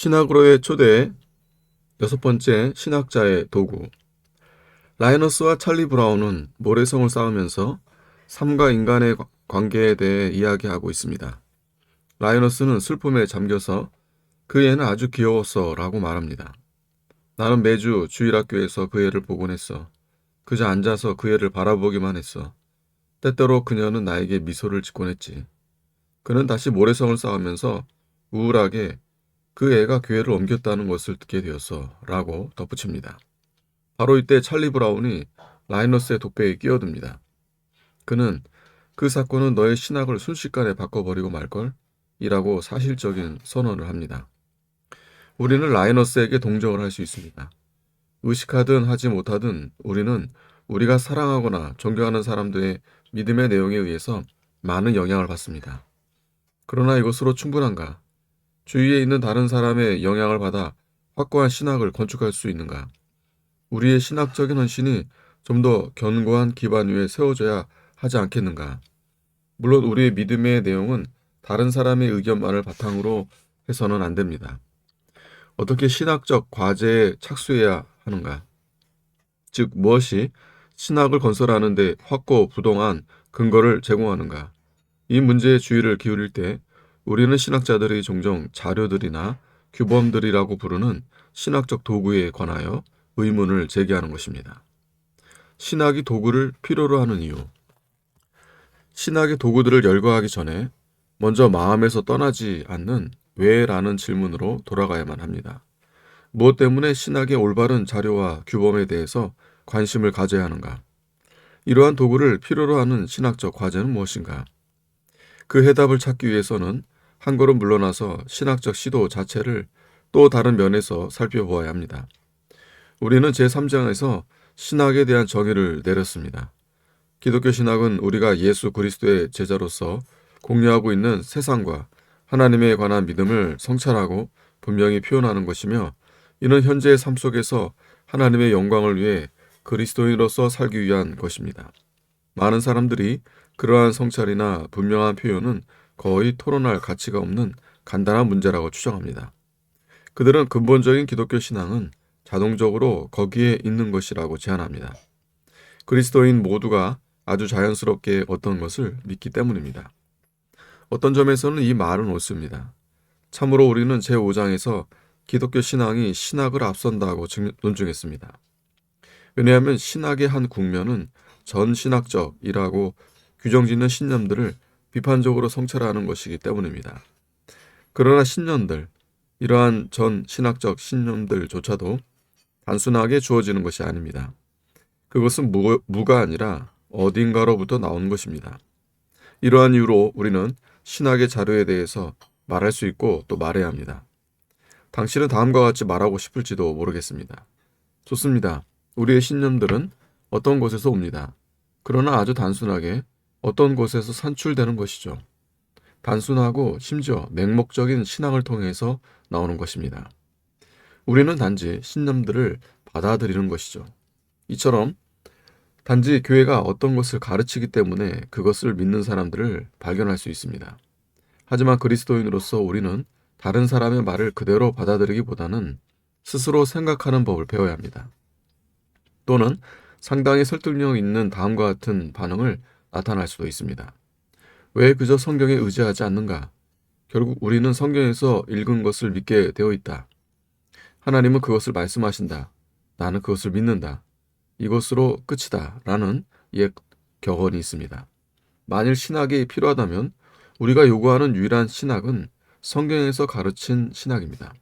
신학으로의 초대 여섯 번째 신학자의 도구. 라이너스와 찰리 브라운은 모래성을 쌓으면서 삶과 인간의 관계에 대해 이야기하고 있습니다. 라이너스는 슬픔에 잠겨서 그 애는 아주 귀여웠어 라고 말합니다. 나는 매주 주일학교에서 그 애를 보곤 했어. 그저 앉아서 그 애를 바라보기만 했어. 때때로 그녀는 나에게 미소를 짓곤 했지. 그는 다시 모래성을 쌓으면서 우울하게 그 애가 교회를 옮겼다는 것을 듣게 되었어 라고 덧붙입니다. 바로 이때 찰리 브라운이 라이너스의 독배에 끼어듭니다. 그는 그 사건은 너의 신학을 순식간에 바꿔버리고 말걸? 이라고 사실적인 선언을 합니다. 우리는 라이너스에게 동정을 할 수 있습니다. 의식하든 하지 못하든 우리는 우리가 사랑하거나 존경하는 사람들의 믿음의 내용에 의해서 많은 영향을 받습니다. 그러나 이것으로 충분한가? 주위에 있는 다른 사람의 영향을 받아 확고한 신학을 건축할 수 있는가? 우리의 신학적인 헌신이 좀 더 견고한 기반 위에 세워져야 하지 않겠는가? 물론 우리의 믿음의 내용은 다른 사람의 의견만을 바탕으로 해서는 안 됩니다. 어떻게 신학적 과제에 착수해야 하는가? 즉 무엇이 신학을 건설하는 데 확고 부동한 근거를 제공하는가? 이 문제에 주의를 기울일 때 우리는 신학자들이 종종 자료들이나 규범들이라고 부르는 신학적 도구에 관하여 의문을 제기하는 것입니다. 신학이 도구를 필요로 하는 이유. 신학의 도구들을 열거하기 전에 먼저 마음에서 떠나지 않는 왜라는 질문으로 돌아가야만 합니다. 무엇 때문에 신학의 올바른 자료와 규범에 대해서 관심을 가져야 하는가? 이러한 도구를 필요로 하는 신학적 과제는 무엇인가? 그 해답을 찾기 위해서는 한 걸음 물러나서 신학적 시도 자체를 또 다른 면에서 살펴보아야 합니다. 우리는 제3장에서 신학에 대한 정의를 내렸습니다. 기독교 신학은 우리가 예수 그리스도의 제자로서 공유하고 있는 세상과 하나님에 관한 믿음을 성찰하고 분명히 표현하는 것이며, 이는 현재의 삶 속에서 하나님의 영광을 위해 그리스도인으로서 살기 위한 것입니다. 많은 사람들이 그러한 성찰이나 분명한 표현은 거의 토론할 가치가 없는 간단한 문제라고 추정합니다. 그들은 근본적인 기독교 신앙은 자동적으로 거기에 있는 것이라고 제안합니다. 그리스도인 모두가 아주 자연스럽게 어떤 것을 믿기 때문입니다. 어떤 점에서는 이 말은 옳습니다. 참으로 우리는 제5장에서 기독교 신앙이 신학을 앞선다고 논증했습니다. 왜냐하면 신학의 한 국면은 전신학적이라고 규정짓는 신념들을 비판적으로 성찰하는 것이기 때문입니다. 그러나 신념들, 이러한 전신학적 신념들조차도 단순하게 주어지는 것이 아닙니다. 그것은 무가 아니라 어딘가로부터 나온 것입니다. 이러한 이유로 우리는 신학의 자료에 대해서 말할 수 있고 또 말해야 합니다. 당신은 다음과 같이 말하고 싶을지도 모르겠습니다. 좋습니다. 우리의 신념들은 어떤 곳에서 옵니다. 그러나 아주 단순하게 어떤 곳에서 산출되는 것이죠. 단순하고 심지어 맹목적인 신앙을 통해서 나오는 것입니다. 우리는 단지 신념들을 받아들이는 것이죠. 이처럼 단지 교회가 어떤 것을 가르치기 때문에 그것을 믿는 사람들을 발견할 수 있습니다. 하지만 그리스도인으로서 우리는 다른 사람의 말을 그대로 받아들이기보다는 스스로 생각하는 법을 배워야 합니다. 또는 상당히 설득력 있는 다음과 같은 반응을 나타날 수도 있습니다. 왜 그저 성경에 의지하지 않는가? 결국 우리는 성경에서 읽은 것을 믿게 되어 있다. 하나님은 그것을 말씀하신다. 나는 그것을 믿는다. 이것으로 끝이다. 라는 옛 격언이 있습니다. 만일 신학이 필요하다면 우리가 요구하는 유일한 신학은 성경에서 가르친 신학입니다.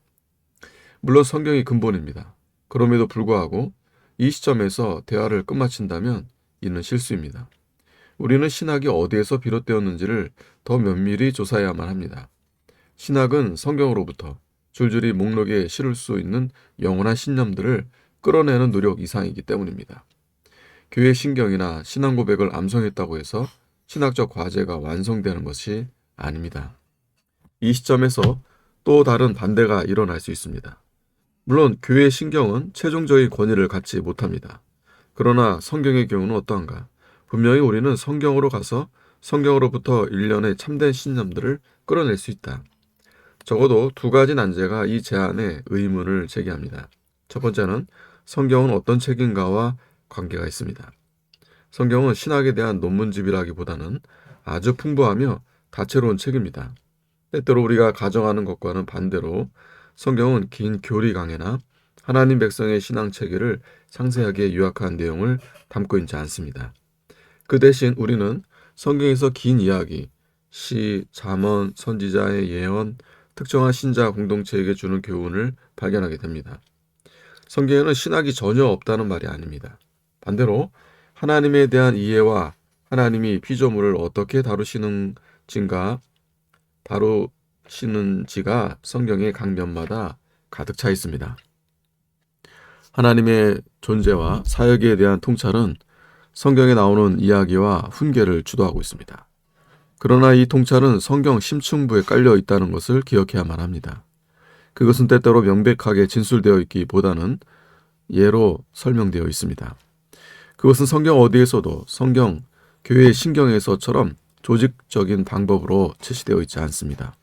물론 성경이 근본입니다. 그럼에도 불구하고 이 시점에서 대화를 끝마친다면 이는 실수입니다. 우리는 신학이 어디에서 비롯되었는지를 더 면밀히 조사해야만 합니다. 신학은 성경으로부터 줄줄이 목록에 실을 수 있는 영원한 신념들을 끌어내는 노력 이상이기 때문입니다. 교회 신경이나 신앙 고백을 암송했다고 해서 신학적 과제가 완성되는 것이 아닙니다. 이 시점에서 또 다른 반대가 일어날 수 있습니다. 물론 교회 신경은 최종적인 권위를 갖지 못합니다. 그러나 성경의 경우는 어떠한가? 분명히 우리는 성경으로 가서 성경으로부터 일련의 참된 신념들을 끌어낼 수 있다. 적어도 두 가지 난제가 이 제안에 의문을 제기합니다. 첫 번째는 성경은 어떤 책인가와 관계가 있습니다. 성경은 신학에 대한 논문집이라기보다는 아주 풍부하며 다채로운 책입니다. 때때로 우리가 가정하는 것과는 반대로 성경은 긴 교리 강해나 하나님 백성의 신앙 체계를 상세하게 요약한 내용을 담고 있지 않습니다. 그 대신 우리는 성경에서 긴 이야기, 시, 잠언, 선지자의 예언, 특정한 신자 공동체에게 주는 교훈을 발견하게 됩니다. 성경에는 신학이 전혀 없다는 말이 아닙니다. 반대로 하나님에 대한 이해와 하나님이 피조물을 어떻게 다루시는지가 성경의 강면마다 가득 차 있습니다. 하나님의 존재와 사역에 대한 통찰은 성경에 나오는 이야기와 훈계를 주도하고 있습니다. 그러나 이 통찰은 성경 심층부에 깔려 있다는 것을 기억해야만 합니다. 그것은 때때로 명백하게 진술되어 있기보다는 예로 설명되어 있습니다. 그것은 성경 어디에서도 성경, 교회의 신경에서처럼 조직적인 방법으로 제시되어 있지 않습니다.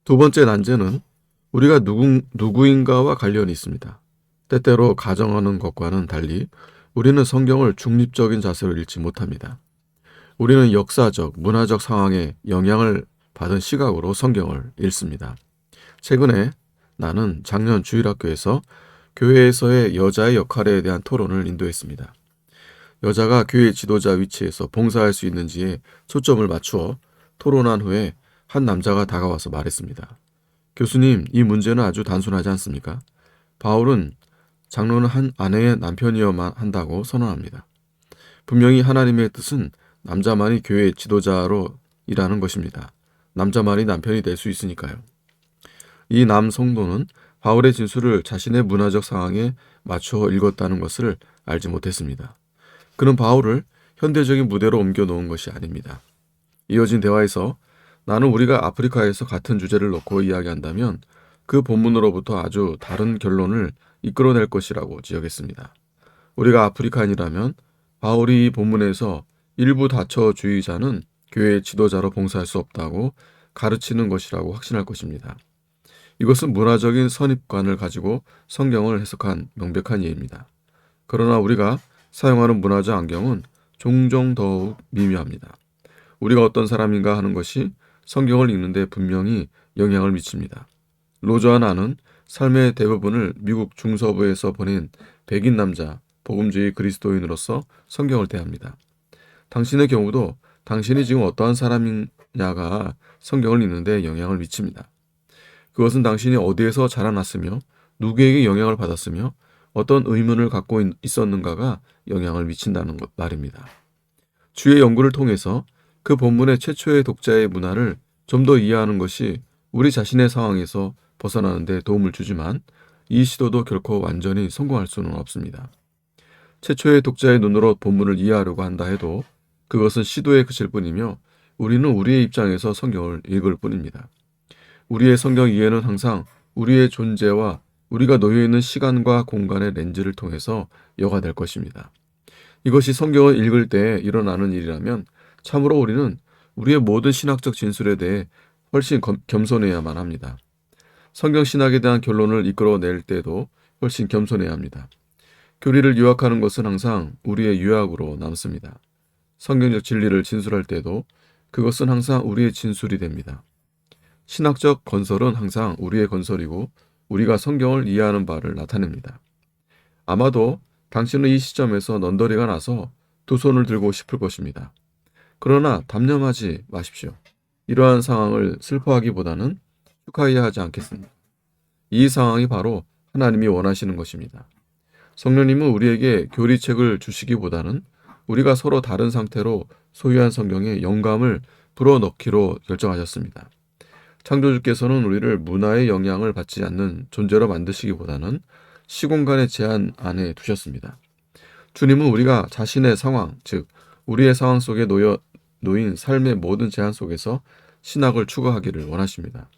두 번째 난제는 우리가 누구인가와 관련이 있습니다. 때때로 가정하는 것과는 달리 우리는 성경을 중립적인 자세로 읽지 못합니다. 우리는 역사적, 문화적 상황에 영향을 받은 시각으로 성경을 읽습니다. 최근에 나는 작년 주일학교에서 교회에서의 여자의 역할에 대한 토론을 인도했습니다. 여자가 교회 지도자 위치에서 봉사할 수 있는지에 초점을 맞추어 토론한 후에 한 남자가 다가와서 말했습니다. 교수님, 이 문제는 아주 단순하지 않습니까? 바울은 장로는 한 아내의 남편이어만 한다고 선언합니다. 분명히 하나님의 뜻은 남자만이 교회 지도자로 일하는 것입니다. 남자만이 남편이 될 수 있으니까요. 이 남성도는 바울의 진술을 자신의 문화적 상황에 맞추어 읽었다는 것을 알지 못했습니다. 그는 바울을 현대적인 무대로 옮겨 놓은 것이 아닙니다. 이어진 대화에서 나는 우리가 아프리카에서 같은 주제를 놓고 이야기한다면 그 본문으로부터 아주 다른 결론을 이끌어낼 것이라고 지적했습니다. 우리가 아프리카인이라면 바울이 이 본문에서 일부 다처주의자는 교회 지도자로 봉사할 수 없다고 가르치는 것이라고 확신할 것입니다. 이것은 문화적인 선입관을 가지고 성경을 해석한 명백한 예입니다. 그러나 우리가 사용하는 문화적 안경은 종종 더욱 미묘합니다. 우리가 어떤 사람인가 하는 것이 성경을 읽는데 분명히 영향을 미칩니다. 로저와 나는 삶의 대부분을 미국 중서부에서 보낸 백인 남자, 복음주의 그리스도인으로서 성경을 대합니다. 당신의 경우도 당신이 지금 어떠한 사람이냐가 성경을 읽는데 영향을 미칩니다. 그것은 당신이 어디에서 자라났으며 누구에게 영향을 받았으며 어떤 의문을 갖고 있었는가가 영향을 미친다는 말입니다. 주의 연구를 통해서 그 본문의 최초의 독자의 문화를 좀 더 이해하는 것이 우리 자신의 상황에서 벗어나는 데 도움을 주지만 이 시도도 결코 완전히 성공할 수는 없습니다. 최초의 독자의 눈으로 본문을 이해하려고 한다 해도 그것은 시도에 그칠 뿐이며 우리는 우리의 입장에서 성경을 읽을 뿐입니다. 우리의 성경 이해는 항상 우리의 존재와 우리가 놓여있는 시간과 공간의 렌즈를 통해서 여과될 것입니다. 이것이 성경을 읽을 때 일어나는 일이라면 참으로 우리는 우리의 모든 신학적 진술에 대해 훨씬 겸손해야만 합니다. 성경 신학에 대한 결론을 이끌어낼 때도 훨씬 겸손해야 합니다. 교리를 요약하는 것은 항상 우리의 요약으로 남습니다. 성경적 진리를 진술할 때도 그것은 항상 우리의 진술이 됩니다. 신학적 건설은 항상 우리의 건설이고 우리가 성경을 이해하는 바를 나타냅니다. 아마도 당신은 이 시점에서 넌더리가 나서 두 손을 들고 싶을 것입니다. 그러나 담념하지 마십시오. 이러한 상황을 슬퍼하기보다는 축하해야 하지 않겠습니까? 이 상황이 바로 하나님이 원하시는 것입니다. 성령님은 우리에게 교리책을 주시기보다는 우리가 서로 다른 상태로 소유한 성경에 영감을 불어넣기로 결정하셨습니다. 창조주께서는 우리를 문화의 영향을 받지 않는 존재로 만드시기보다는 시공간의 제한 안에 두셨습니다. 주님은 우리가 자신의 상황, 즉 우리의 상황 속에 놓인 삶의 모든 제한 속에서 신학을 추구하기를 원하십니다.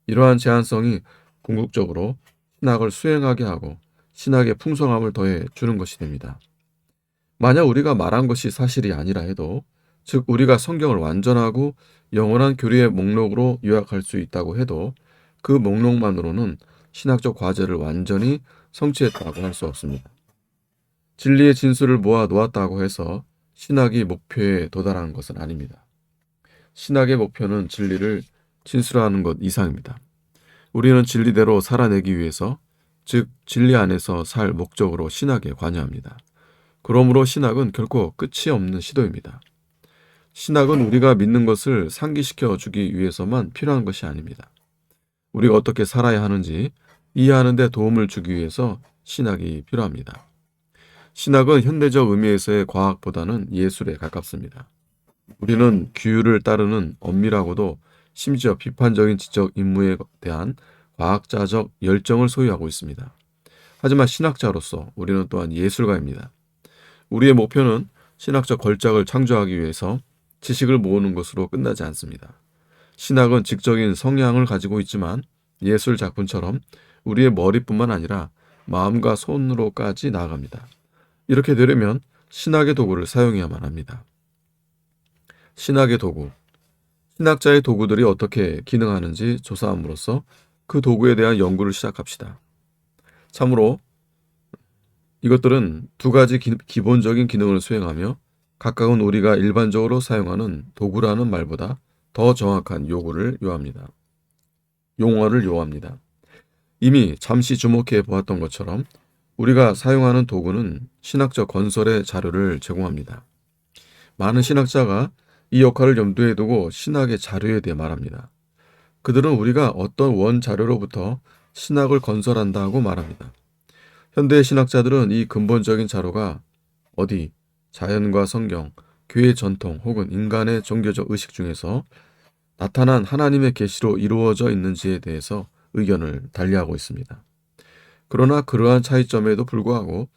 이러한 제한성이 궁극적으로 신학을 수행하게 하고 신학의 풍성함을 더해 주는 것이 됩니다. 만약 우리가 말한 것이 사실이 아니라 해도, 즉 우리가 성경을 완전하고 영원한 교리의 목록으로 요약할 수 있다고 해도 그 목록만으로는 신학적 과제를 완전히 성취했다고 할 수 없습니다. 진리의 진술을 모아 놓았다고 해서 신학이 목표에 도달한 것은 아닙니다. 신학의 목표는 진리를 진술하는 것 이상입니다. 우리는 진리대로 살아내기 위해서, 즉 진리 안에서 살 목적으로 신학에 관여합니다. 그러므로 신학은 결코 끝이 없는 시도입니다. 신학은 우리가 믿는 것을 상기시켜 주기 위해서만 필요한 것이 아닙니다. 우리가 어떻게 살아야 하는지 이해하는 데 도움을 주기 위해서 신학이 필요합니다. 신학은 현대적 의미에서의 과학보다는 예술에 가깝습니다. 우리는 규율을 따르는 엄밀하고도 심지어 비판적인 지적 임무에 대한 과학자적 열정을 소유하고 있습니다. 하지만 신학자로서 우리는 또한 예술가입니다. 우리의 목표는 신학적 걸작을 창조하기 위해서 지식을 모으는 것으로 끝나지 않습니다. 신학은 지적인 성향을 가지고 있지만 예술 작품처럼 우리의 머리뿐만 아니라 마음과 손으로까지 나아갑니다. 이렇게 되려면 신학의 도구를 사용해야만 합니다. 신학의 도구. 신학자의 도구들이 어떻게 기능하는지 조사함으로써 그 도구에 대한 연구를 시작합시다. 참으로 이것들은 두 가지 기본적인 기능을 수행하며 각각은 우리가 일반적으로 사용하는 도구라는 말보다 더 정확한 용어를 요합니다. 이미 잠시 주목해 보았던 것처럼 우리가 사용하는 도구는 신학적 건설의 자료를 제공합니다. 많은 신학자가 이 역할을 염두에 두고 신학의 자료에 대해 말합니다. 그들은 우리가 어떤 원자료로부터 신학을 건설한다고 말합니다. 현대 신학자들은 이 근본적인 자료가 어디, 자연과 성경, 교회 전통 혹은 인간의 종교적 의식 중에서 나타난 하나님의 계시로 이루어져 있는지에 대해서 의견을 달리하고 있습니다. 그러나 그러한 차이점에도 불구하고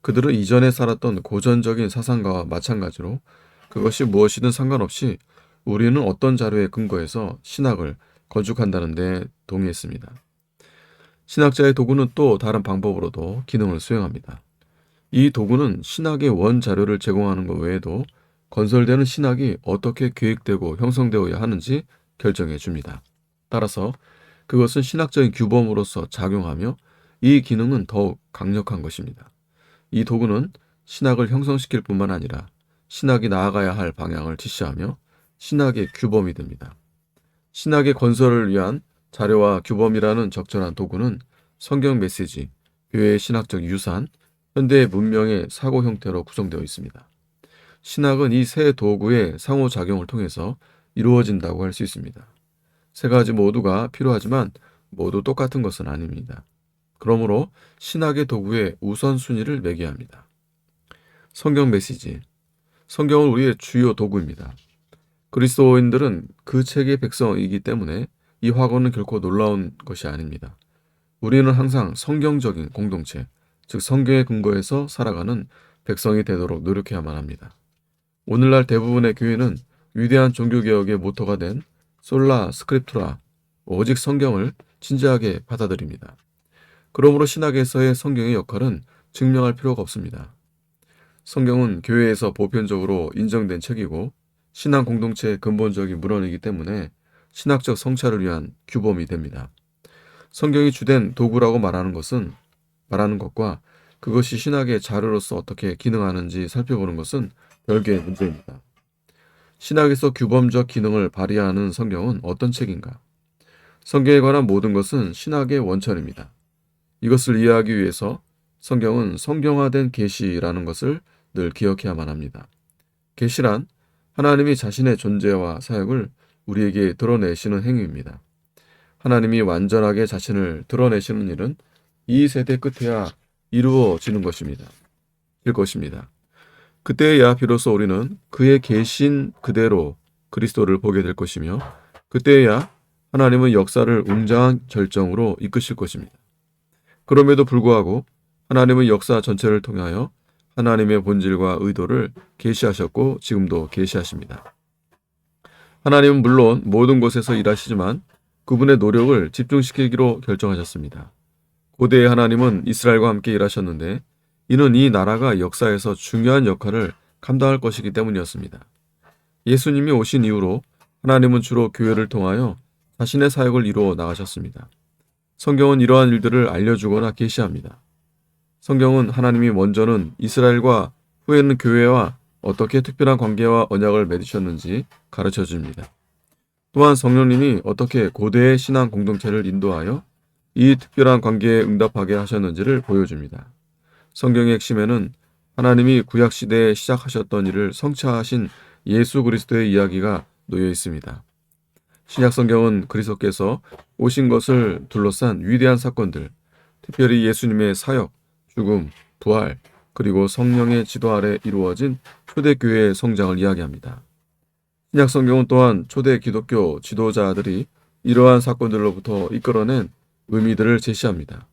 그들은 이전에 살았던 고전적인 사상가와 마찬가지로 그것이 무엇이든 상관없이 우리는 어떤 자료에 근거해서 신학을 건축한다는 데 동의했습니다. 신학자의 도구는 또 다른 방법으로도 기능을 수행합니다. 이 도구는 신학의 원자료를 제공하는 것 외에도 건설되는 신학이 어떻게 계획되고 형성되어야 하는지 결정해 줍니다. 따라서 그것은 신학적인 규범으로서 작용하며 이 기능은 더욱 강력한 것입니다. 이 도구는 신학을 형성시킬 뿐만 아니라 신학이 나아가야 할 방향을 지시하며 신학의 규범이 됩니다. 신학의 건설을 위한 자료와 규범이라는 적절한 도구는 성경 메시지, 교회의 신학적 유산, 현대의 문명의 사고 형태로 구성되어 있습니다. 신학은 이 세 도구의 상호작용을 통해서 이루어진다고 할 수 있습니다. 세 가지 모두가 필요하지만 모두 똑같은 것은 아닙니다. 그러므로 신학의 도구의 우선순위를 매겨야 합니다. 성경 메시지. 성경은 우리의 주요 도구입니다. 그리스도인들은 그 책의 백성이기 때문에 이 확언은 결코 놀라운 것이 아닙니다. 우리는 항상 성경적인 공동체, 즉 성경의 근거에서 살아가는 백성이 되도록 노력해야만 합니다. 오늘날 대부분의 교회는 위대한 종교개혁의 모토가 된 솔라 스크립투라, 오직 성경을 진지하게 받아들입니다. 그러므로 신학에서의 성경의 역할은 증명할 필요가 없습니다. 성경은 교회에서 보편적으로 인정된 책이고 신앙 공동체의 근본적인 물원이기 때문에 신학적 성찰을 위한 규범이 됩니다. 성경이 주된 도구라고 말하는 것과 그것이 신학의 자료로서 어떻게 기능하는지 살펴보는 것은 별개의 문제입니다. 신학에서 규범적 기능을 발휘하는 성경은 어떤 책인가? 성경에 관한 모든 것은 신학의 원천입니다. 이것을 이해하기 위해서 성경은 성경화된 계시라는 것을 늘 기억해야만 합니다. 계시란 하나님이 자신의 존재와 사역을 우리에게 드러내시는 행위입니다. 하나님이 완전하게 자신을 드러내시는 일은 이 세대 끝에야 이루어지는 것입니다. 그때야 비로소 우리는 그의 계신 그대로 그리스도를 보게 될 것이며 그때야 하나님은 역사를 웅장한 결정으로 이끄실 것입니다. 그럼에도 불구하고 하나님은 역사 전체를 통하여 하나님의 본질과 의도를 계시하셨고 지금도 계시하십니다. 하나님은 물론 모든 곳에서 일하시지만 그분의 노력을 집중시키기로 결정하셨습니다. 고대의 하나님은 이스라엘과 함께 일하셨는데 이는 이 나라가 역사에서 중요한 역할을 감당할 것이기 때문이었습니다. 예수님이 오신 이후로 하나님은 주로 교회를 통하여 자신의 사역을 이루어 나가셨습니다. 성경은 이러한 일들을 알려주거나 계시합니다. 성경은 하나님이 먼저는 이스라엘과 후에는 교회와 어떻게 특별한 관계와 언약을 맺으셨는지 가르쳐 줍니다. 또한 성령님이 어떻게 고대의 신앙 공동체를 인도하여 이 특별한 관계에 응답하게 하셨는지를 보여줍니다. 성경의 핵심에는 하나님이 구약시대에 시작하셨던 일을 성취하신 예수 그리스도의 이야기가 놓여 있습니다. 신약 성경은 그리스도께서 오신 것을 둘러싼 위대한 사건들, 특별히 예수님의 사역, 죽음, 부활, 그리고 성령의 지도 아래 이루어진 초대교회의 성장을 이야기합니다. 신약 성경은 또한 초대 기독교 지도자들이 이러한 사건들로부터 이끌어낸 의미들을 제시합니다.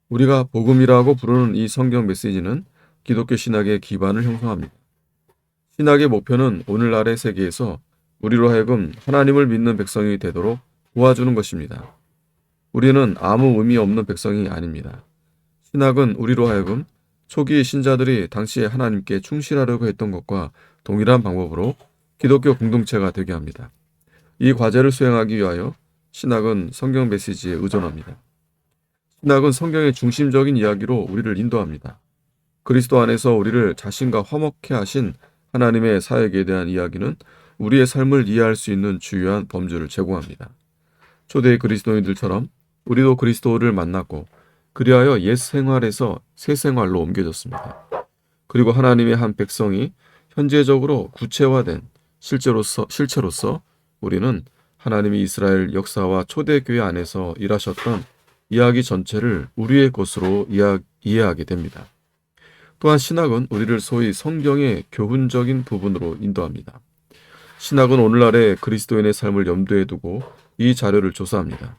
우리가 복음이라고 부르는 이 성경 메시지는 기독교 신학의 기반을 형성합니다. 신학의 목표는 오늘날의 세계에서 우리로 하여금 하나님을 믿는 백성이 되도록 도와주는 것입니다. 우리는 아무 의미 없는 백성이 아닙니다. 신학은 우리로 하여금 초기 신자들이 당시에 하나님께 충실하려고 했던 것과 동일한 방법으로 기독교 공동체가 되게 합니다. 이 과제를 수행하기 위하여 신학은 성경 메시지에 의존합니다. 신학은 성경의 중심적인 이야기로 우리를 인도합니다. 그리스도 안에서 우리를 자신과 화목케 하신 하나님의 사역에 대한 이야기는 우리의 삶을 이해할 수 있는 주요한 범주를 제공합니다. 초대 그리스도인들처럼 우리도 그리스도를 만났고 그리하여 옛 생활에서 새 생활로 옮겨졌습니다. 그리고 하나님의 한 백성이 현재적으로 구체화된 실체로서 우리는 하나님이 이스라엘 역사와 초대교회 안에서 일하셨던 이야기 전체를 우리의 것으로 이해하게 됩니다. 또한 신학은 우리를 소위 성경의 교훈적인 부분으로 인도합니다. 신학은 오늘날의 그리스도인의 삶을 염두에 두고 이 자료를 조사합니다.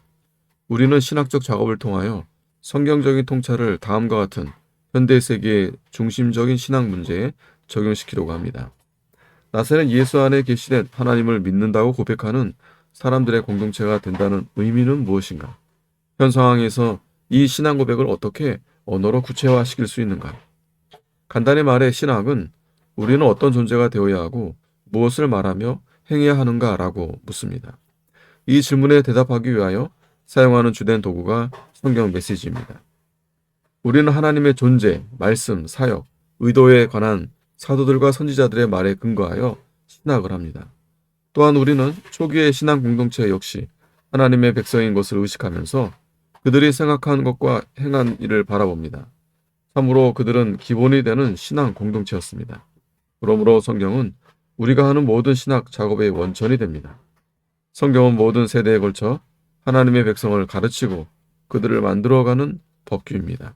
우리는 신학적 작업을 통하여 성경적인 통찰을 다음과 같은 현대 세계의 중심적인 신학 문제에 적용시키려고 합니다. 나사렛 예수 안에 계시된 하나님을 믿는다고 고백하는 사람들의 공동체가 된다는 의미는 무엇인가? 현 상황에서 이 신앙 고백을 어떻게 언어로 구체화시킬 수 있는가? 간단히 말해 신학은 우리는 어떤 존재가 되어야 하고 무엇을 말하며 행해야 하는가라고 묻습니다. 이 질문에 대답하기 위하여 사용하는 주된 도구가 성경 메시지입니다. 우리는 하나님의 존재, 말씀, 사역, 의도에 관한 사도들과 선지자들의 말에 근거하여 신학을 합니다. 또한 우리는 초기의 신앙 공동체 역시 하나님의 백성인 것을 의식하면서 그들이 생각한 것과 행한 일을 바라봅니다. 참으로 그들은 기본이 되는 신앙 공동체였습니다. 그러므로 성경은 우리가 하는 모든 신학 작업의 원천이 됩니다. 성경은 모든 세대에 걸쳐 하나님의 백성을 가르치고 그들을 만들어가는 법규입니다.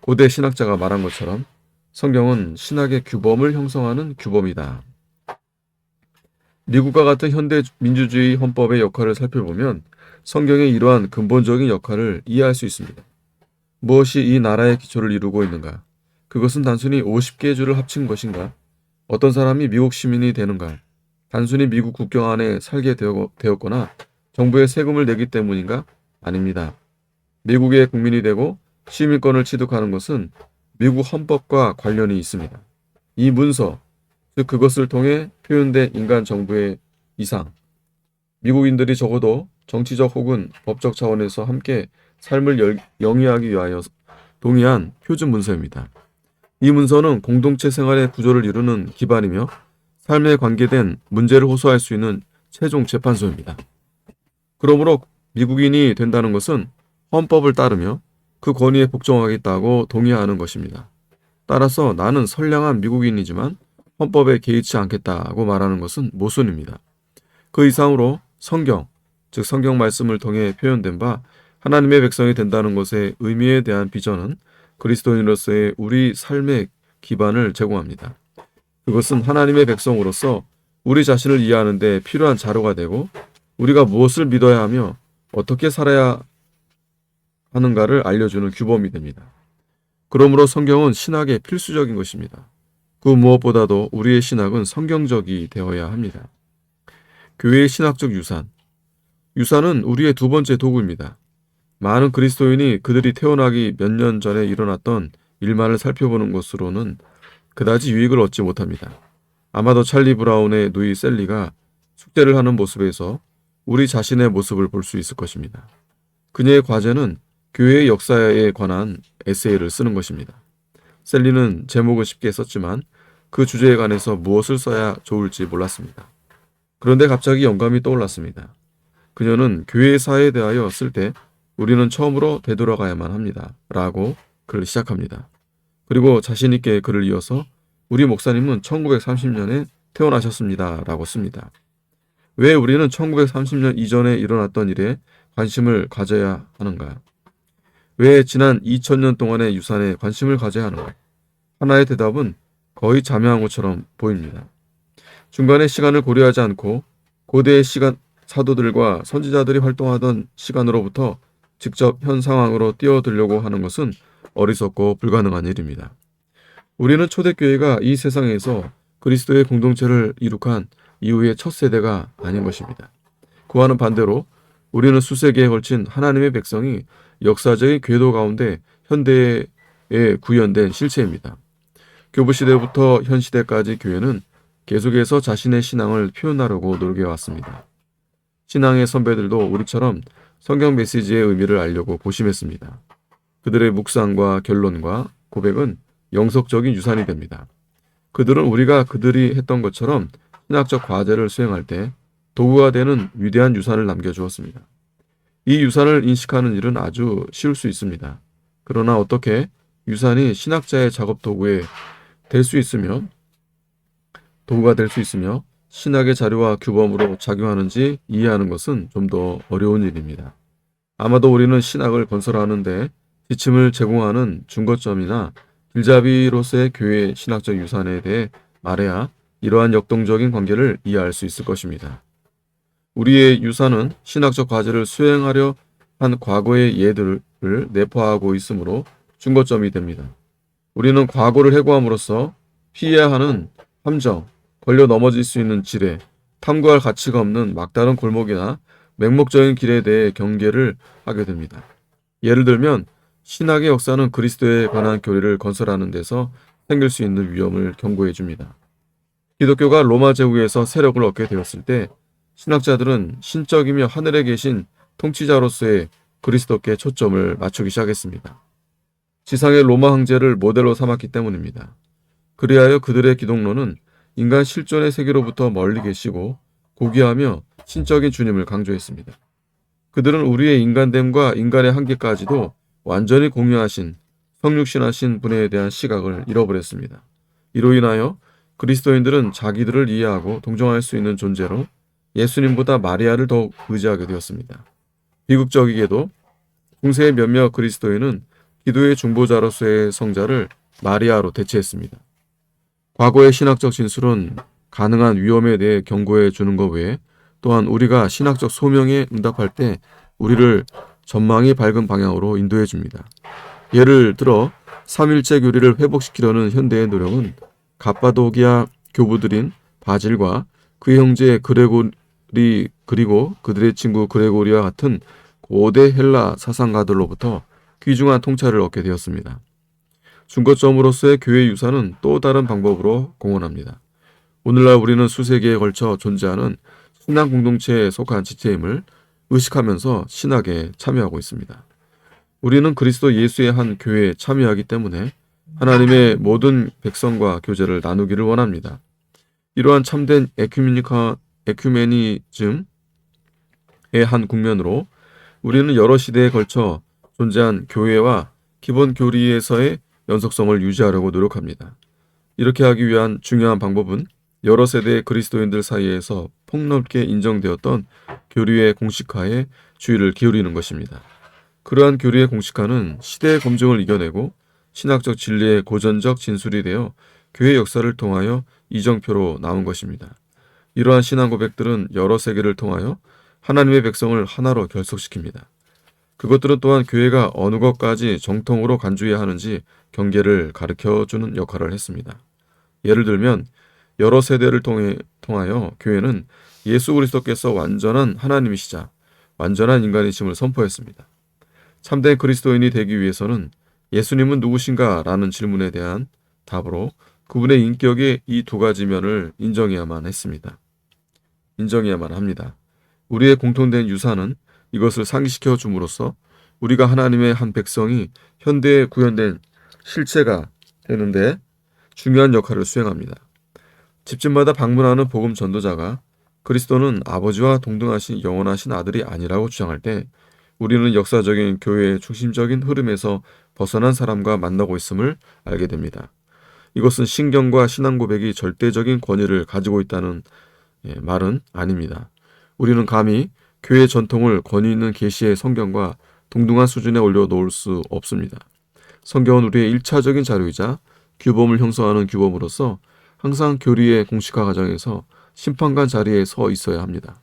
고대 신학자가 말한 것처럼 성경은 신학의 규범을 형성하는 규범이다. 미국과 같은 현대 민주주의 헌법의 역할을 살펴보면 성경의 이러한 근본적인 역할을 이해할 수 있습니다. 무엇이 이 나라의 기초를 이루고 있는가? 그것은 단순히 50개의 주를 합친 것인가? 어떤 사람이 미국 시민이 되는가? 단순히 미국 국경 안에 살게 되었거나 정부에 세금을 내기 때문인가? 아닙니다. 미국의 국민이 되고 시민권을 취득하는 것은 미국 헌법과 관련이 있습니다. 이 문서, 즉 그것을 통해 표현된 인간 정부의 이상, 미국인들이 적어도 정치적 혹은 법적 차원에서 함께 삶을 영위하기 위하여 동의한 표준 문서입니다. 이 문서는 공동체 생활의 구조를 이루는 기반이며 삶에 관계된 문제를 호소할 수 있는 최종 재판소입니다. 그러므로 미국인이 된다는 것은 헌법을 따르며 그 권위에 복종하겠다고 동의하는 것입니다. 따라서 나는 선량한 미국인이지만 헌법에 개의치 않겠다고 말하는 것은 모순입니다. 그 이상으로 성경, 즉 성경 말씀을 통해 표현된 바 하나님의 백성이 된다는 것의 의미에 대한 비전은 그리스도인으로서의 우리 삶의 기반을 제공합니다. 그것은 하나님의 백성으로서 우리 자신을 이해하는 데 필요한 자료가 되고 우리가 무엇을 믿어야 하며 어떻게 살아야 하는가를 알려주는 규범이 됩니다. 그러므로 성경은 신학의 필수적인 것입니다. 그 무엇보다도 우리의 신학은 성경적이 되어야 합니다. 교회의 신학적 유산. 유산은 우리의 두 번째 도구입니다. 많은 그리스도인이 그들이 태어나기 몇 년 전에 일어났던 일만을 살펴보는 것으로는 그다지 유익을 얻지 못합니다. 아마도 찰리 브라운의 누이 셀리가 숙제를 하는 모습에서 우리 자신의 모습을 볼 수 있을 것입니다. 그녀의 과제는 교회의 역사에 관한 에세이를 쓰는 것입니다. 셀리는 제목은 쉽게 썼지만 그 주제에 관해서 무엇을 써야 좋을지 몰랐습니다. 그런데 갑자기 영감이 떠올랐습니다. 그녀는 교회의 사회에 대하여 쓸 때 우리는 처음으로 되돌아가야만 합니다. 라고 글을 시작합니다. 그리고 자신있게 글을 이어서 우리 목사님은 1930년에 태어나셨습니다. 라고 씁니다. 왜 우리는 1930년 이전에 일어났던 일에 관심을 가져야 하는가? 왜 지난 2000년 동안의 유산에 관심을 가져야 하는가? 하나의 대답은 거의 자명한 것처럼 보입니다. 중간의 시간을 고려하지 않고 고대의 사도들과 선지자들이 활동하던 시간으로부터 직접 현 상황으로 뛰어들려고 하는 것은 어리석고 불가능한 일입니다. 우리는 초대교회가 이 세상에서 그리스도의 공동체를 이룩한 이후의 첫 세대가 아닌 것입니다. 그와는 반대로 우리는 수세기에 걸친 하나님의 백성이 역사적인 궤도 가운데 현대에 구현된 실체입니다. 교부시대부터 현 시대까지 교회는 계속해서 자신의 신앙을 표현하려고 노력해왔습니다. 신앙의 선배들도 우리처럼 성경 메시지의 의미를 알려고 고심했습니다. 그들의 묵상과 결론과 고백은 영성적인 유산이 됩니다. 그들은 우리가 그들이 했던 것처럼 신학적 과제를 수행할 때 도구가 되는 위대한 유산을 남겨주었습니다. 이 유산을 인식하는 일은 아주 쉬울 수 있습니다. 그러나 어떻게 유산이 신학자의 작업 도구가 될 수 있으며 신학의 자료와 규범으로 작용하는지 이해하는 것은 좀 더 어려운 일입니다. 아마도 우리는 신학을 건설하는데 지침을 제공하는 중거점이나 길잡이로서의 교회의 신학적 유산에 대해 말해야 이러한 역동적인 관계를 이해할 수 있을 것입니다. 우리의 유산은 신학적 과제를 수행하려 한 과거의 예들을 내포하고 있으므로 중거점이 됩니다. 우리는 과거를 해고함으로써 피해야 하는 함정, 걸려 넘어질 수 있는 지뢰, 탐구할 가치가 없는 막다른 골목이나 맹목적인 길에 대해 경계를 하게 됩니다. 예를 들면 신학의 역사는 그리스도에 관한 교리를 건설하는 데서 생길 수 있는 위험을 경고해 줍니다. 기독교가 로마 제국에서 세력을 얻게 되었을 때 신학자들은 신적이며 하늘에 계신 통치자로서의 그리스도께 초점을 맞추기 시작했습니다. 지상의 로마 황제를 모델로 삼았기 때문입니다. 그리하여 그들의 기독론은 인간 실존의 세계로부터 멀리 계시고 고귀하며 신적인 주님을 강조했습니다. 그들은 우리의 인간됨과 인간의 한계까지도 완전히 공유하신 성육신하신 분에 대한 시각을 잃어버렸습니다. 이로 인하여 그리스도인들은 자기들을 이해하고 동정할 수 있는 존재로 예수님보다 마리아를 더욱 의지하게 되었습니다. 비극적이게도 중세의 몇몇 그리스도인은 기도의 중보자로서의 성자를 마리아로 대체했습니다. 과거의 신학적 진술은 가능한 위험에 대해 경고해 주는 것 외에 또한 우리가 신학적 소명에 응답할 때 우리를 전망이 밝은 방향으로 인도해 줍니다. 예를 들어 삼일체 교리를 회복시키려는 현대의 노력은 갑바도기아 교부들인 바질과 그의 형제 그레고리 그리고 그들의 친구 그레고리와 같은 고대 헬라 사상가들로부터 귀중한 통찰을 얻게 되었습니다. 중거점으로서의 교회 유산은 또 다른 방법으로 공헌합니다. 오늘날 우리는 수세기에 걸쳐 존재하는 신앙 공동체에 속한 지체임을 의식하면서 신학에 참여하고 있습니다. 우리는 그리스도 예수의 한 교회에 참여하기 때문에 하나님의 모든 백성과 교제를 나누기를 원합니다. 이러한 참된 에큐메니즘의 한 국면으로 우리는 여러 시대에 걸쳐 존재한 교회와 기본 교리에서의 연속성을 유지하려고 노력합니다. 이렇게 하기 위한 중요한 방법은 여러 세대의 그리스도인들 사이에서 폭넓게 인정되었던 교리의 공식화에 주의를 기울이는 것입니다. 그러한 교리의 공식화는 시대의 검증을 이겨내고 신학적 진리의 고전적 진술이 되어 교회 역사를 통하여 이정표로 나온 것입니다. 이러한 신앙 고백들은 여러 세계를 통하여 하나님의 백성을 하나로 결속시킵니다. 그것들은 또한 교회가 어느 것까지 정통으로 간주해야 하는지 경계를 가르쳐주는 역할을 했습니다. 예를 들면 여러 세대를 통하여 교회는 예수 그리스도께서 완전한 하나님이시자 완전한 인간이심을 선포했습니다. 참된 그리스도인이 되기 위해서는 예수님은 누구신가? 라는 질문에 대한 답으로 그분의 인격의 이 두 가지 면을 인정해야만 합니다. 우리의 공통된 유산은 이것을 상기시켜 줌으로써 우리가 하나님의 한 백성이 현대에 구현된 실체가 되는데 중요한 역할을 수행합니다. 집집마다 방문하는 복음 전도자가 그리스도는 아버지와 동등하신 영원하신 아들이 아니라고 주장할 때 우리는 역사적인 교회의 중심적인 흐름에서 벗어난 사람과 만나고 있음을 알게 됩니다. 이것은 신경과 신앙 고백이 절대적인 권위를 가지고 있다는 말은 아닙니다. 우리는 감히 교회 전통을 권위 있는 계시의 성경과 동등한 수준에 올려놓을 수 없습니다. 성경은 우리의 1차적인 자료이자 규범을 형성하는 규범으로서 항상 교리의 공식화 과정에서 심판관 자리에 서 있어야 합니다.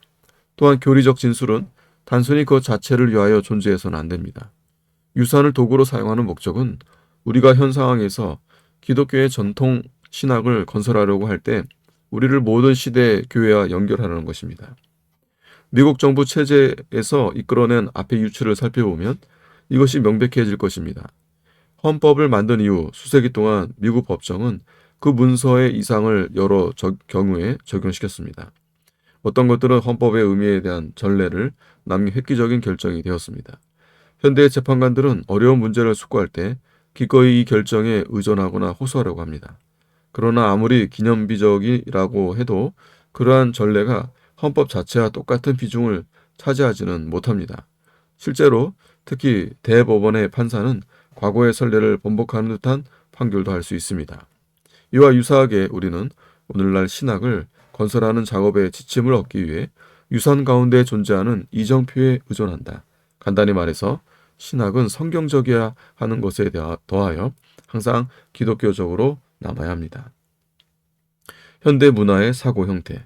또한 교리적 진술은 단순히 그 자체를 위하여 존재해서는 안 됩니다. 유산을 도구로 사용하는 목적은 우리가 현 상황에서 기독교의 전통 신학을 건설하려고 할 때 우리를 모든 시대의 교회와 연결하는 것입니다. 미국 정부 체제에서 이끌어낸 앞의 유추를 살펴보면 이것이 명백해질 것입니다. 헌법을 만든 이후 수세기 동안 미국 법정은 그 문서의 이상을 여러 경우에 적용시켰습니다. 어떤 것들은 헌법의 의미에 대한 전례를 남긴 획기적인 결정이 되었습니다. 현대의 재판관들은 어려운 문제를 숙고할 때 기꺼이 이 결정에 의존하거나 호소하려고 합니다. 그러나 아무리 기념비적이라고 해도 그러한 전례가 헌법 자체와 똑같은 비중을 차지하지는 못합니다. 실제로 특히 대법원의 판사는 과거의 선례를 번복하는 듯한 판결도 할 수 있습니다. 이와 유사하게 우리는 오늘날 신학을 건설하는 작업의 지침을 얻기 위해 유산 가운데 존재하는 이정표에 의존한다. 간단히 말해서 신학은 성경적이야 하는 것에 더하여 항상 기독교적으로 남아야 합니다. 현대 문화의 사고 형태.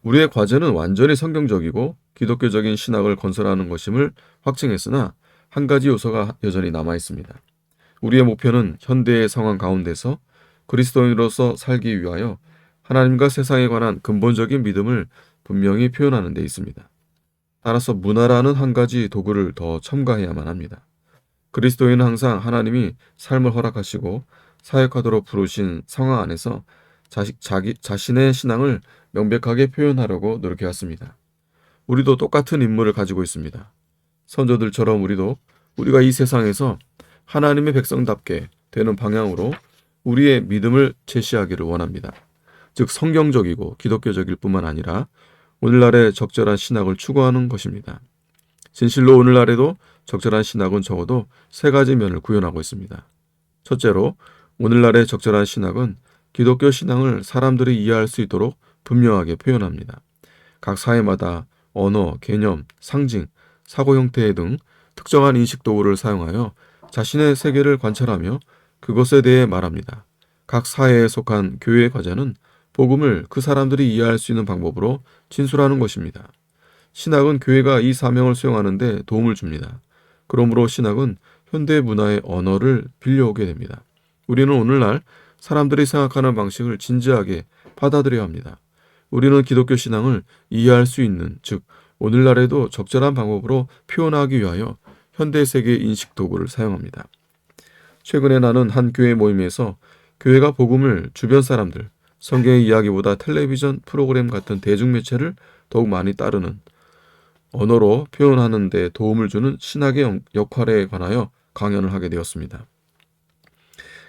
우리의 과제는 완전히 성경적이고 기독교적인 신학을 건설하는 것임을 확증했으나 한 가지 요소가 여전히 남아 있습니다. 우리의 목표는 현대의 상황 가운데서 그리스도인으로서 살기 위하여 하나님과 세상에 관한 근본적인 믿음을 분명히 표현하는 데 있습니다. 따라서 문화라는 한 가지 도구를 더 첨가해야만 합니다. 그리스도인은 항상 하나님이 삶을 허락하시고 사역하도록 부르신 상황 안에서 자신의 신앙을 명백하게 표현하려고 노력해왔습니다. 우리도 똑같은 임무를 가지고 있습니다. 선조들처럼 우리가 이 세상에서 하나님의 백성답게 되는 방향으로 우리의 믿음을 제시하기를 원합니다. 즉 성경적이고 기독교적일 뿐만 아니라 오늘날의 적절한 신학을 추구하는 것입니다. 진실로 오늘날에도 적절한 신학은 적어도 세 가지 면을 구현하고 있습니다. 첫째로 오늘날의 적절한 신학은 기독교 신앙을 사람들이 이해할 수 있도록 분명하게 표현합니다. 각 사회마다 언어, 개념, 상징, 사고 형태 등 특정한 인식 도구를 사용하여 자신의 세계를 관찰하며 그것에 대해 말합니다. 각 사회에 속한 교회의 과제는 복음을 그 사람들이 이해할 수 있는 방법으로 진술하는 것입니다. 신학은 교회가 이 사명을 수행하는 데 도움을 줍니다. 그러므로 신학은 현대 문화의 언어를 빌려오게 됩니다. 우리는 오늘날 사람들이 생각하는 방식을 진지하게 받아들여야 합니다. 우리는 기독교 신앙을 이해할 수 있는, 즉 오늘날에도 적절한 방법으로 표현하기 위하여 현대 세계 인식 도구를 사용합니다. 최근에 나는 한 교회 모임에서 교회가 복음을 주변 사람들, 성경의 이야기보다 텔레비전 프로그램 같은 대중매체를 더욱 많이 따르는 언어로 표현하는 데 도움을 주는 신학의 역할에 관하여 강연을 하게 되었습니다.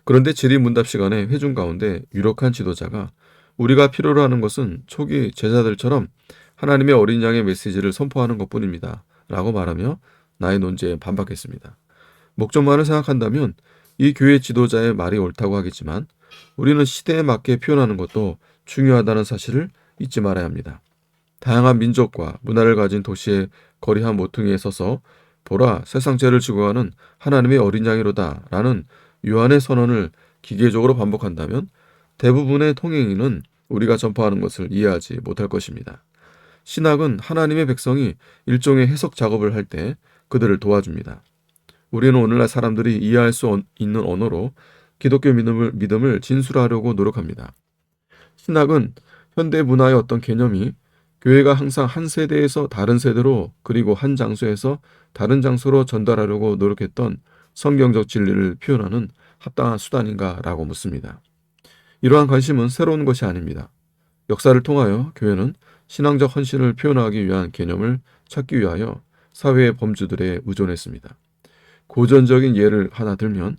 그런데 질의문답 시간에 회중 가운데 유력한 지도자가 우리가 필요로 하는 것은 초기 제자들처럼 하나님의 어린 양의 메시지를 선포하는 것뿐입니다. 라고 말하며 나의 논지에 반박했습니다. 목적만을 생각한다면 이 교회 지도자의 말이 옳다고 하겠지만 우리는 시대에 맞게 표현하는 것도 중요하다는 사실을 잊지 말아야 합니다. 다양한 민족과 문화를 가진 도시의 거리 한 모퉁이에 서서 보라 세상 죄를 지고 가는 하나님의 어린 양이로다 라는 요한의 선언을 기계적으로 반복한다면 대부분의 통행인은 우리가 전파하는 것을 이해하지 못할 것입니다. 신학은 하나님의 백성이 일종의 해석 작업을 할 때 그들을 도와줍니다. 우리는 오늘날 사람들이 이해할 수 있는 언어로 기독교 믿음을 진술하려고 노력합니다. 신학은 현대 문화의 어떤 개념이 교회가 항상 한 세대에서 다른 세대로 그리고 한 장소에서 다른 장소로 전달하려고 노력했던 성경적 진리를 표현하는 합당한 수단인가라고 묻습니다. 이러한 관심은 새로운 것이 아닙니다. 역사를 통하여 교회는 신앙적 헌신을 표현하기 위한 개념을 찾기 위하여 사회의 범주들에 의존했습니다. 고전적인 예를 하나 들면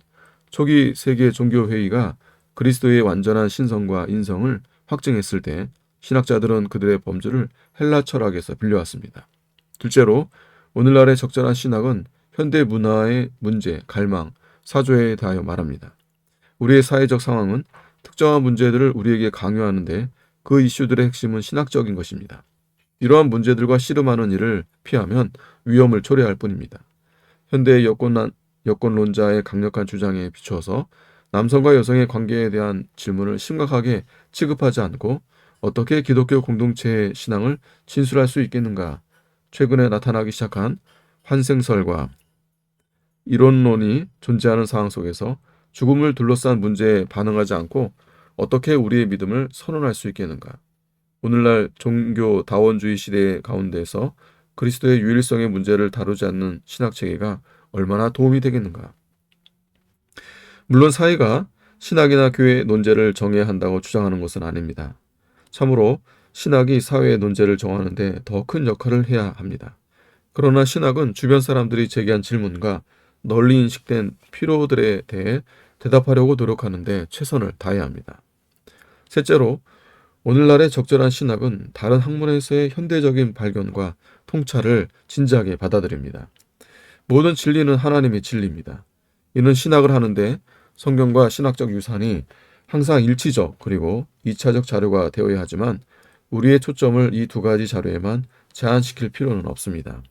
초기 세계 종교회의가 그리스도의 완전한 신성과 인성을 확증했을 때 신학자들은 그들의 범주를 헬라 철학에서 빌려왔습니다. 둘째로 오늘날의 적절한 신학은 현대 문화의 문제, 갈망, 사조에 대하여 말합니다. 우리의 사회적 상황은 특정한 문제들을 우리에게 강요하는데 그 이슈들의 핵심은 신학적인 것입니다. 이러한 문제들과 씨름하는 일을 피하면 위험을 초래할 뿐입니다. 현대의 여권론자의 강력한 주장에 비추어서 남성과 여성의 관계에 대한 질문을 심각하게 취급하지 않고 어떻게 기독교 공동체의 신앙을 진술할 수 있겠는가? 최근에 나타나기 시작한 환생설과 이론론이 존재하는 상황 속에서 죽음을 둘러싼 문제에 반응하지 않고 어떻게 우리의 믿음을 선언할 수 있겠는가? 오늘날 종교 다원주의 시대 가운데서 그리스도의 유일성의 문제를 다루지 않는 신학체계가 얼마나 도움이 되겠는가? 물론 사회가 신학이나 교회 논제를 정해야 한다고 주장하는 것은 아닙니다. 참으로 신학이 사회의 논제를 정하는데 더 큰 역할을 해야 합니다. 그러나 신학은 주변 사람들이 제기한 질문과 널리 인식된 필요들에 대해 대답하려고 노력하는데 최선을 다해야 합니다. 셋째로 오늘날의 적절한 신학은 다른 학문에서의 현대적인 발견과 통찰을 진지하게 받아들입니다. 모든 진리는 하나님의 진리입니다. 이는 신학을 하는데 성경과 신학적 유산이 항상 일치적 그리고 2차적 자료가 되어야 하지만 우리의 초점을 이 두 가지 자료에만 제한시킬 필요는 없습니다.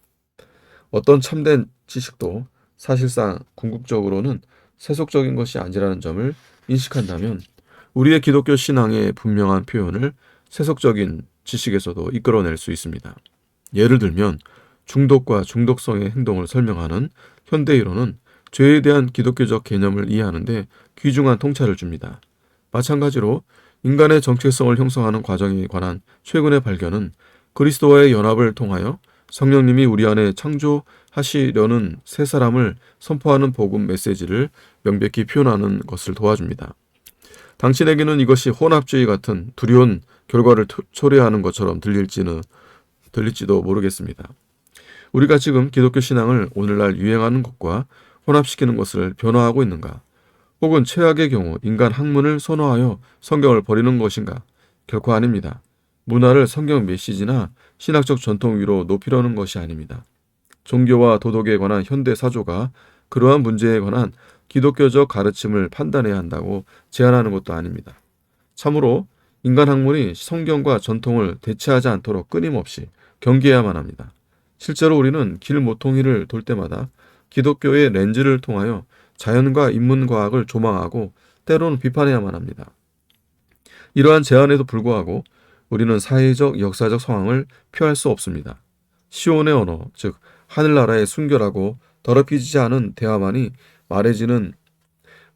어떤 참된 지식도 사실상 궁극적으로는 세속적인 것이 아니라는 점을 인식한다면 우리의 기독교 신앙의 분명한 표현을 세속적인 지식에서도 이끌어낼 수 있습니다. 예를 들면 중독과 중독성의 행동을 설명하는 현대이론은 죄에 대한 기독교적 개념을 이해하는데 귀중한 통찰을 줍니다. 마찬가지로 인간의 정체성을 형성하는 과정에 관한 최근의 발견은 그리스도와의 연합을 통하여 성령님이 우리 안에 창조하시려는 새 사람을 선포하는 복음 메시지를 명백히 표현하는 것을 도와줍니다. 당신에게는 이것이 혼합주의 같은 두려운 결과를 초래하는 것처럼 들릴지도 모르겠습니다. 우리가 지금 기독교 신앙을 오늘날 유행하는 것과 혼합시키는 것을 변화하고 있는가? 혹은 최악의 경우 인간 학문을 선호하여 성경을 버리는 것인가? 결코 아닙니다. 문화를 성경 메시지나 신학적 전통 위로 높이려는 것이 아닙니다. 종교와 도덕에 관한 현대 사조가 그러한 문제에 관한 기독교적 가르침을 판단해야 한다고 제안하는 것도 아닙니다. 참으로 인간 학문이 성경과 전통을 대체하지 않도록 끊임없이 경계해야만 합니다. 실제로 우리는 길 모퉁이를 돌 때마다 기독교의 렌즈를 통하여 자연과 인문과학을 조망하고 때로는 비판해야만 합니다. 이러한 제안에도 불구하고 우리는 사회적, 역사적 상황을 피할 수 없습니다. 시온의 언어, 즉 하늘나라의 순결하고 더럽히지 않은 대화만이 말해지는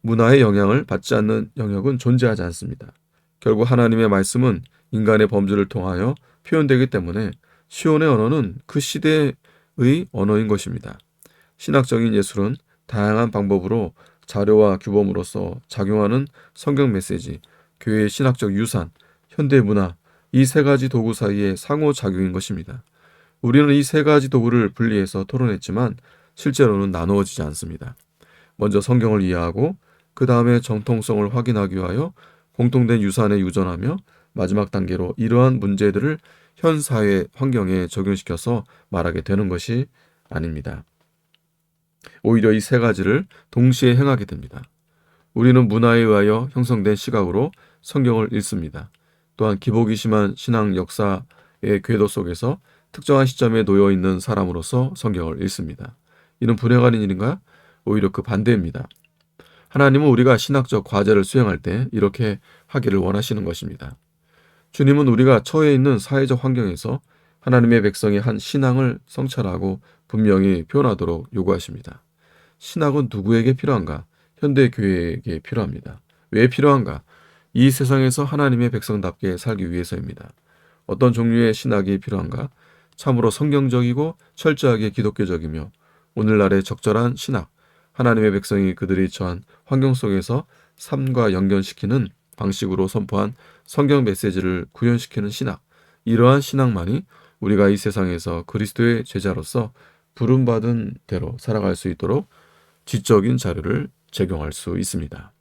문화의 영향을 받지 않는 영역은 존재하지 않습니다. 결국 하나님의 말씀은 인간의 범주를 통하여 표현되기 때문에 시온의 언어는 그 시대의 언어인 것입니다. 신학적인 예술은 다양한 방법으로 자료와 규범으로서 작용하는 성경 메시지, 교회의 신학적 유산, 현대 문화, 이 세 가지 도구 사이의 상호작용인 것입니다. 우리는 이 세 가지 도구를 분리해서 토론했지만 실제로는 나누어지지 않습니다. 먼저 성경을 이해하고 그 다음에 정통성을 확인하기 위하여 공통된 유산에 유전하며 마지막 단계로 이러한 문제들을 현 사회 환경에 적용시켜서 말하게 되는 것이 아닙니다. 오히려 이 세 가지를 동시에 행하게 됩니다. 우리는 문화에 의하여 형성된 시각으로 성경을 읽습니다. 또한 기복이 심한 신앙 역사의 궤도 속에서 특정한 시점에 놓여 있는 사람으로서 성경을 읽습니다. 이는 불행한 일인가? 오히려 그 반대입니다. 하나님은 우리가 신학적 과제를 수행할 때 이렇게 하기를 원하시는 것입니다. 주님은 우리가 처해 있는 사회적 환경에서 하나님의 백성이 한 신앙을 성찰하고 분명히 표현하도록 요구하십니다. 신학은 누구에게 필요한가? 현대 교회에게 필요합니다. 왜 필요한가? 이 세상에서 하나님의 백성답게 살기 위해서입니다. 어떤 종류의 신학이 필요한가? 참으로 성경적이고 철저하게 기독교적이며 오늘날의 적절한 신학, 하나님의 백성이 그들이 처한 환경 속에서 삶과 연결시키는 방식으로 선포한 성경 메시지를 구현시키는 신학, 이러한 신학만이 우리가 이 세상에서 그리스도의 제자로서 부름받은 대로 살아갈 수 있도록 지적인 자료를 제공할 수 있습니다.